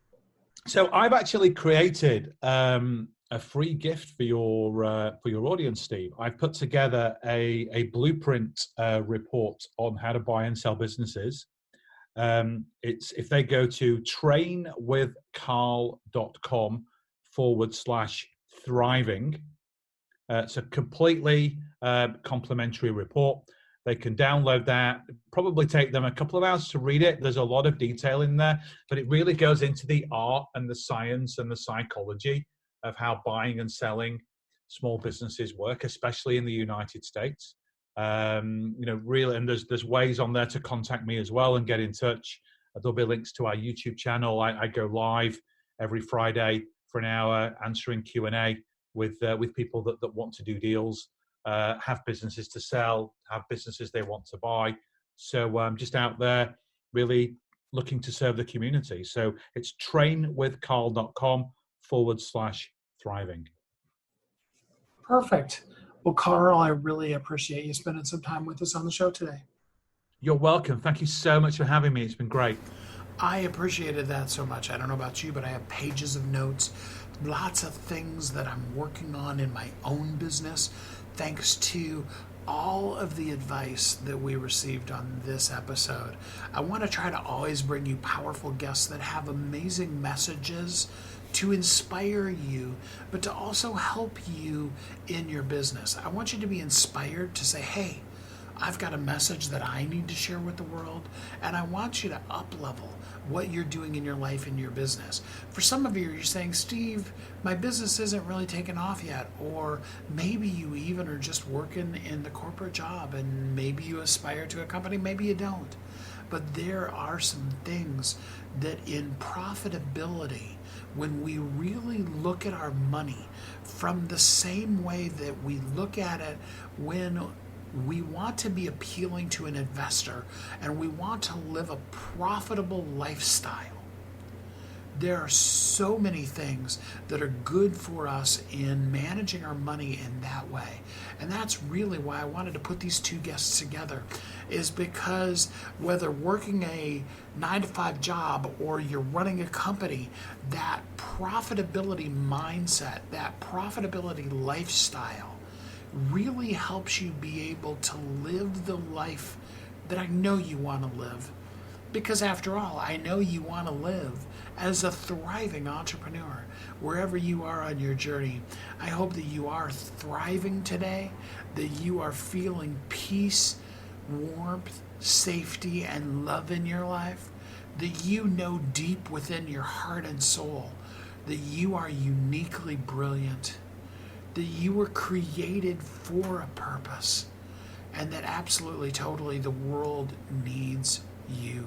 I've actually created a free gift for your audience, Steve. I've put together a blueprint report on how to buy and sell businesses. It's if they go to trainwithcarl.com Thriving. It's a completely complimentary report. They can download that. Probably take them a couple of hours to read it. There's a lot of detail in there, but it really goes into the art and the science and the psychology of how buying and selling small businesses work, especially in the United States. Really, and there's ways on there to contact me as well and get in touch. There'll be links to our YouTube channel. I go live every Friday for an hour answering Q&A with people that want to do deals, have businesses to sell, have businesses they want to buy. So I'm just out there really looking to serve the community. So it's trainwithcarl.com/thriving. Perfect. Well, Carl, I really appreciate you spending some time with us on the show today. You're welcome. Thank you so much for having me. It's been great. I appreciated that so much. I don't know about you, but I have pages of notes, lots of things that I'm working on in my own business, thanks to all of the advice that we received on this episode. I want to try to always bring you powerful guests that have amazing messages to inspire you, but to also help you in your business. I want you to be inspired to say, hey, I've got a message that I need to share with the world, and I want you to up-level what you're doing in your life and your business. For some of you, you're saying, Steve, my business isn't really taken off yet, or maybe you even are just working in the corporate job, and maybe you aspire to a company, maybe you don't. But there are some things that in profitability, when we really look at our money from the same way that we look at it when we want to be appealing to an investor and we want to live a profitable lifestyle, there are so many things that are good for us in managing our money in that way. And that's really why I wanted to put these two guests together, is because whether working a 9-to-5 job or you're running a company, that profitability mindset, that profitability lifestyle really helps you be able to live the life that I know you want to live. Because after all, I know you want to live as a thriving entrepreneur wherever you are on your journey. I hope that you are thriving today, that you are feeling peace, warmth, safety, and love in your life, that you know deep within your heart and soul that you are uniquely brilliant, that you were created for a purpose, and that absolutely, totally, the world needs you.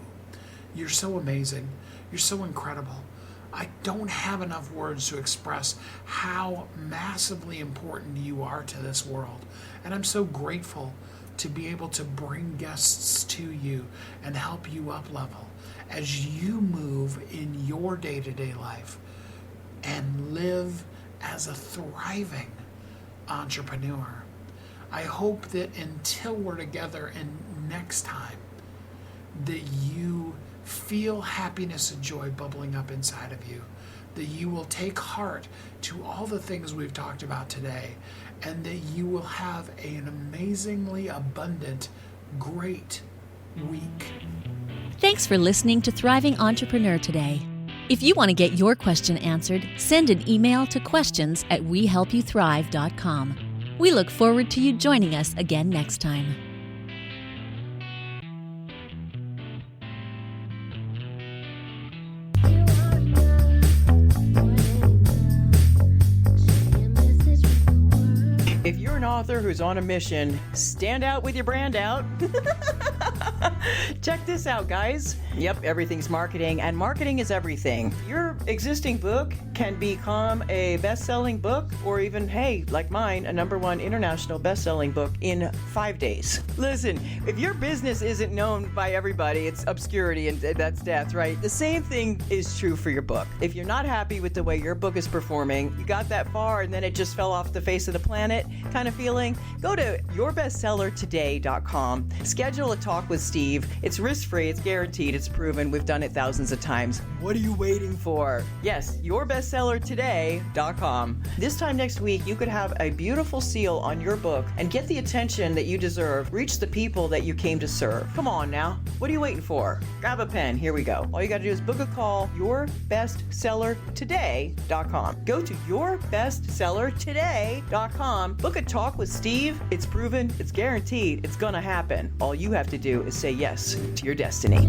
You're so amazing. You're so incredible. I don't have enough words to express how massively important you are to this world. And I'm so grateful to be able to bring guests to you and help you up level as you move in your day-to-day life and live as a thriving entrepreneur. I hope that until we're together and next time, that you feel happiness and joy bubbling up inside of you, that you will take heart to all the things we've talked about today, and that you will have an amazingly abundant, great week. Thanks for listening to Thriving Entrepreneur today. If you want to get your question answered, send an email to questions@wehelpyouthrive.com. We look forward to you joining us again next time. If you're an author who's on a mission, stand out with your brand out. Check this out, guys. Yep, everything's marketing, and marketing is everything. Your existing book can become a best-selling book, or even, hey, like mine, a #1 international best-selling book in 5 days. Listen, if your business isn't known by everybody, it's obscurity, and that's death, right? The same thing is true for your book. If you're not happy with the way your book is performing, you got that far and then it just fell off the face of the planet kind of feeling, go to yourbestsellertoday.com, schedule a talk with Steve, Steve. It's risk-free, it's guaranteed, it's proven. We've done it thousands of times. What are you waiting for? Yes, yourbestsellertoday.com. This time next week, you could have a beautiful seal on your book and get the attention that you deserve. Reach the people that you came to serve. Come on now. What are you waiting for? Grab a pen. Here we go. All you got to do is book a call. yourbestsellertoday.com. Go to yourbestsellertoday.com. Book a talk with Steve. It's proven. It's guaranteed. It's going to happen. All you have to do is say yes to your destiny.